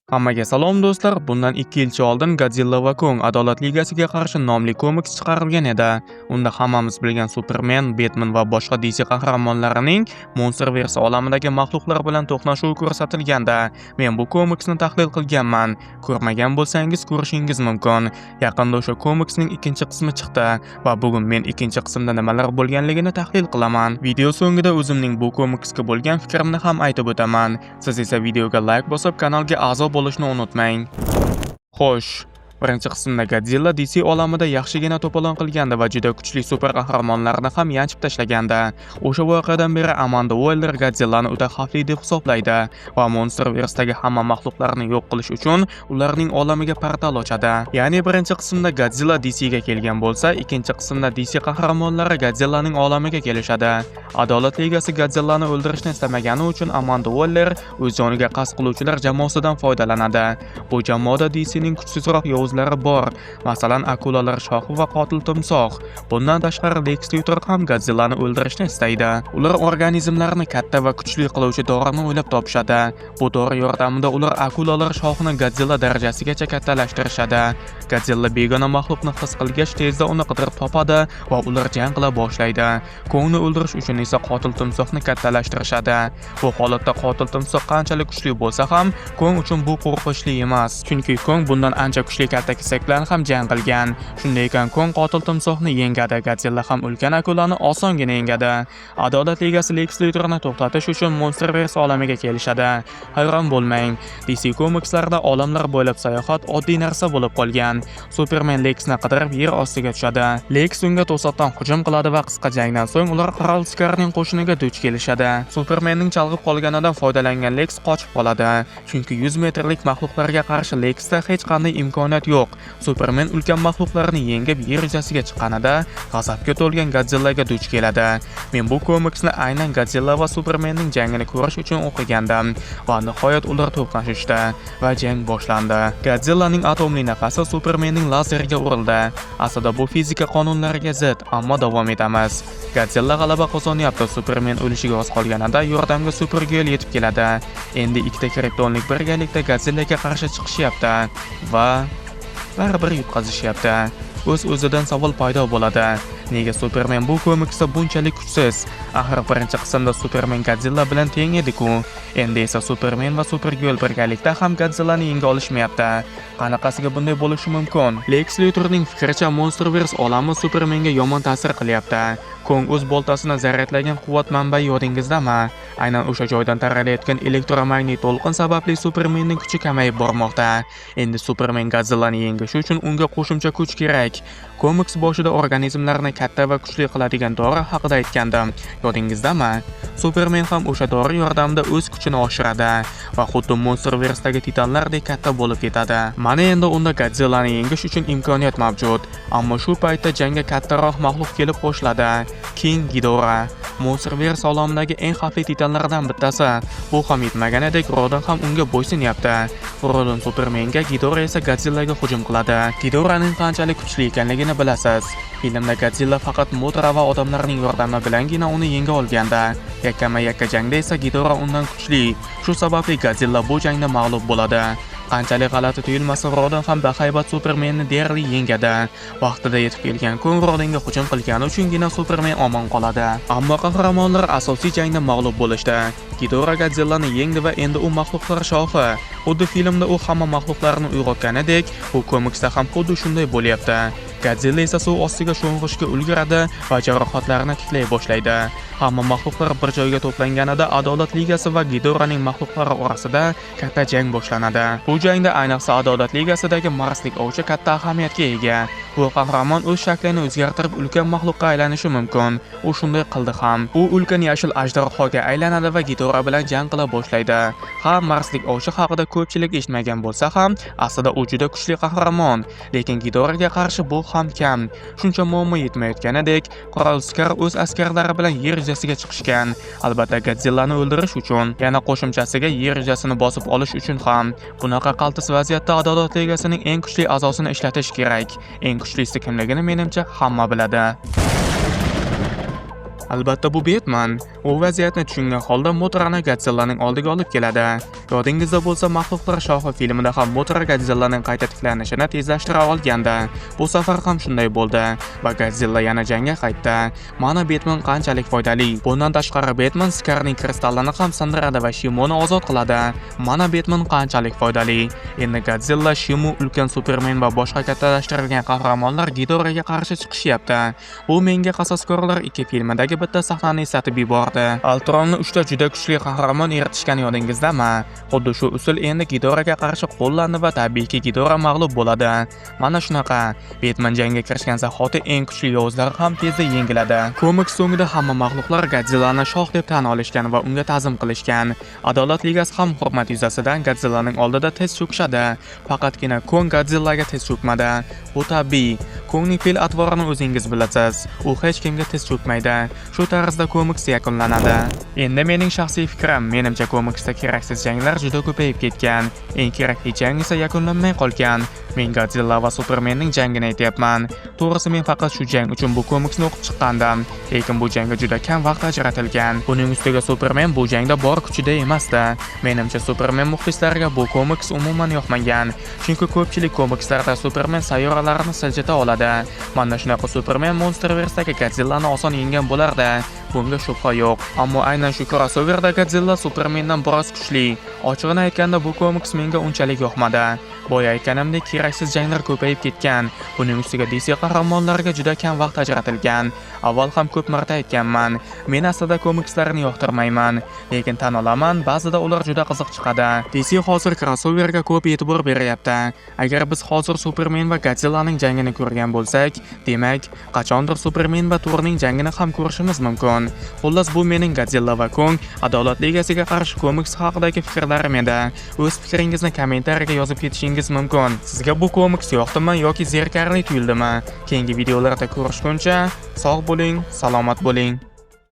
Hammaga salom do'stlar. Bundan 2 yilcha oldin Godzilla va Kong Adolat ligasiga qarshi nomli komiks chiqarilgan edi. Unda hammamiz bilgan Superman, Batman va boshqa DC qahramonlarining Monsterverse olamidagi maxluqlar bilan to'qnashuvi ko'rsatilganda, men bu komiksni tahlil qilganman. Ko'rmagan bo'lsangiz ko'rishingiz mumkin. Yaqinda o'sha komiksning ikkinchi qismi chiqdi va bugun men ikkinchi qismda nimalar bo'lganligini tahlil qilaman. Video so'ngida o'zimning bu komiksga bo'lgan fikrimni ham aytib o'taman. Siz esa videoga like bosib, kanalga a'zo bo'lishni unutmang. Xo'sh, birinchi qismda Godzilla DC olamida yaxshigina to'polon qilgandi va juda kuchli super qahramonlarni ham yanchib tashlagandi. O'sha voqeadan beri Amanda Waller Godzillani o'ta xavfli deb hisoblaydi va Monsterverse'dagi hamma maxluqlarni yo'q qilish uchun ularning olamiga portal ochadi. Ya'ni birinchi qismda Godzilla DCga kelgan bo'lsa, ikkinchi qismda DC qahramonlari Godzillaning olamiga kelishadi. Adolat ligasi Godzillani o'ldirishni istamagani uchun Amanda Waller o'z joniga qasd qiluvchilar jamoasidan foydalanadi. Bu jamoada DCning kuchsizroq yovuzlari bor, masalan akulalar shohi va qotil timsoh. Bundan tashqari Lex Luthor ham Godzillani o'ldirishni istaydi. Ular organizmlarni katta va kuchli qiluvchi dorini o'ylab topishadi. Bu dori yordamida ular akulalar shohini Godzilla darajasigacha kattalashtirishadi. Godzilla begona maxluqni his qilgach tezda uni qidirib topadi va ular jang qila boshlaydi. Kongni o'ldirish uchun esa qotil timsohni kattalashtirishadi. Bu holatda qotil timsoh qanchalik kuchli bo'lsa ham, Kong uchun bu qo'rqinchli emas, chunki Kong bundan ancha kuchli katta kesak bilan ham jang qilgan. Shunday ekan Kong qotil timsohni yengadi, Godzilla ham ulkan akulani osongina yengadi. Adolat ligasi Lex Luthorni to'xtatish uchun Monsterverse olamiga kelishadi. Hayron bo'lmang, DC komikslarda olamlar bo'ylab sayohat oddiy narsa bo'lib qolgan. Superman Lexni qidirib yer ostiga tushadi. Lex unga to'satdan hujum qiladi va qisqa jangdan so'ng ular Qirol Skarning qo'shiniga duch kelishadi. Supermanning chalg'ib qolganidan foydalangan Lex qochib qoladi, chunki 100 metrlik maxluqlarga qarshi Lexda hech qanday imkoniyat yo'q. Superman ulkan maxluqlarni yengib yer yuzasiga chiqqanida g'azabga to'lgan Godzillaga duch keladi. Men bu komiksni aynan Godzilla va Supermanning jangini ko'rish uchun o'qigandim va nihoyat ular to'qnashishdi va jang boshlandi. Godzillaning atomli nafasi Supermanning lazeriga urildi. Aslida bu fizika qonunlariga zid, ammo davom etamiz. Godzilla g'alaba qozonyapti. Superman o'lishiga oz qolganida yordamga Supergirl yetib keladi. Endi ikkita kriptonlik birgalikda Godzillaga qarshi chiqishyapti va baribir yutqazishyapti. O'z-o'zidan savol paydo bo'ladi. Nega Superman bu komiksda bunchalik kuchsiz? Axir birinchi qismda Superman Godzilla bilan teng edi-ku. Endi esa Superman va Supergirl birgalikda ham Godzillani yenga olishmayapti. Qanaqasiga bunday bo'lishi mumkin? Lex Luthorning fikricha Monsterverse olami Supermanga yomon ta'sir qilyapti. Kong o'z boltasini zaryadlagan quvvat manbai yodingizdami? Aynan o'sha joydan taralayotgan elektromagnit to'lqin sababli Supermanning kuchi kamayib bormoqda. Endi Superman Godzillani yengishi uchun unga qo'shimcha kuch kerak. Komiks boshida organizmlarni katta va kuchli qiladigan dori haqida aytgandim. Yodingizdami? Superman ham o'sha dori yordamida o'z kuchini oshiradi va xuddi Monsterverse'dagi titanlardek katta bo'lib ketadi. Mana endi unda Godzillani yengish uchun imkoniyat mavjud. Ammo shu paytda jangga kattaroq maxluq kelib qo'shiladi. King Ghidorah, Monsterverse olamidagi eng xavfli titanlardan bittasi. Bu ham yetmaganidek, Rodan ham unga bo'ysunyapti. Rodan Supermanga, Ghidorah esa Godzillaga hujum qiladi. Ghidorahning qanchalik kuchli ekanligini bilasiz. Filmda Godzilla faqat Mothra va odamlarning yordami bilangina uni yenga olganda. Yakkama-yakka jangda esa Ghidorah undan kuchli. Shu sababli Godzilla bu jangda mag'lub bo'ladi. Qanchalik g'alati tuyulmasin, Rodan ham bahaybat Supermanni deyarli yengadi. Vaqtida yetib kelgan Kong Rodanga hujum qilgani uchungina Superman omon qoladi. Ammo qahramonlar asosiy jangda mag'lub bo'lishdi. Ghidorah Godzillani yengdi va endi u maxluqlar shohi. Xuddi filmda u hamma maxluqlarni uyg'otganidek, bu komiksda ham xuddi shunday bo'lyapti. Godzilla esa suv ostiga sho'ng'ishga ulguradi va jarohatlarini tiklay boshlaydi. Hamma maxluqlar bir joyga to'planganida Adolat ligasi va Ghidorahning maxluqlari orasida katta jang boshlanadi. Bu jangda ayniqsa Adolat ligasidagi marslik ovchi katta ahamiyatga ega. Bu qahramon o'z shaklini o'zgartirib ulkan maxluqqa aylanishi mumkin. U shunday qildi ham. U ulkan yashil ajdarhoga aylanadi va Ghidorah bilan jang qila boshlaydi. Marslik ovchi haqida ko'pchilik eshitmagan bo'lsa ham, aslida u juda kuchli qahramon, lekin Ghidorahga qarshi bu ham kam. Shuncha muammo yetmayotganidek, Qirol Skar o'z askarlari bilan yer yuzasiga chiqishgan. Albatta Godzillani o'ldirish uchun, yana qo'shimchasiga yer yuzasini bosib olish uchun ham. Bunaqa qaltis vaziyatda Adolat ligasining eng kuchli a'zosini ishlatish kerak. Eng kuchlisi kimligini menimcha hamma biladi. Albatta bu Batman. U vaziyatni tushungan holda Motorani Godzillaning oldiga olib keladi. Yodingizda bo'lsa, Maxluqlar shohi filmida ham Motor Godzillaning qayta tiklanishini tezlashtira olgandi. Bu safar ham shunday bo'ldi va Godzilla yana jangga qaytdi. Mana Batman qanchalik foydali. Bundan tashqari Batman Scarning kristallini ham sindiradi va Shimoni ozod qiladi. Mana Batman qanchalik foydali. Endi Godzilla, Shimu, ulkan Superman va boshqa kattalashtirilgan qahramonlar Ghidorahga qarshi chiqishyapti. Bu menga Qasoskorlar 2 filmidagi bitta sahnani eslatib yubordi. Ultron'ni 3 ta juda kuchli qahramon eritishgan yodingizdami? Xuddi shu usul endi Ghidorahga qarshi qo'llandi va tabiiyki Ghidorah mag'lub bo'ladi. Mana shunaqa. Batman jangga kirishgan zahoti eng kuchli yovuzlar ham tezda yengiladi. Komiks so'ngida hamma maxluqlar Godzillani shoh deb tan olishgan va unga ta'zim qilishgan. Adolat ligasi ham hurmat yuzasidan Godzillaning oldida tez cho'kishadi. Faqatgina Kong Godzillaga tez cho'kmadi. Bu tabiiy. Kongning fe'l atvorini o'zingiz bilasiz. U hech kimga tez cho'kmaydi. Shu tarzda komiks yakunlanadi. Endi mening shaxsiy fikrim, menimcha komiksda keraksiz janglar juda ko'payib ketgan. Eng kerakli jang esa yakunlanmay qolgan. Men Godzilla va Supermanning jangini aytyapman. To'g'risi men faqat shu jang uchun bu komiksni o'qib chiqqandim, lekin bu jangga juda kam vaqt ajratilgan. Buning ustiga Superman bu jangda bor kuchida emasdi. Menimcha Superman muxlislariga bu komiks umuman yoqmagan, chunki ko'pchilik komikslarda Superman sayyoralarini siljita oladi. Mana shunaqa Superman Monsterverse'dagi Godzillani oson yenggan bo'lardi. Bunga shubha yo'q. Ammo aynan shu crossoverda Godzilla Supermandan biroz kuchli. Ochig'ini aytganda bu komiks menga unchalik yoqmadi. Boya aytganimdek, keraksiz janglar ko'payib ketgan. Buning ustiga DC qahramonlariga juda kam vaqt ajratilgan. Avval ham ko'p marta aytganman, men aslida komikslarni yoqtirmayman, lekin tan olaman, ba'zida ular juda qiziq chiqadi. DC hozir crossoverga ko'p e'tibor beryapti. Agar biz hozir Superman va Godzillaning jangini ko'rgan bo'lsak, demak, qachondir Superman va Thorning jangini ham ko'rishimiz mumkin. Xullas, bu mening Godzilla va Kong Adolat ligasiga qarshi komiks haqidagi fikrlarim edi. O'z fikringizni kommentariyaga yozib ketishingiz mumkin. Sizga bu komiks yoqdimi yoki zerikarli tuyuldimi? Keyingi videolarda ko'rishguncha sog' bo'ling, salomat bo'ling.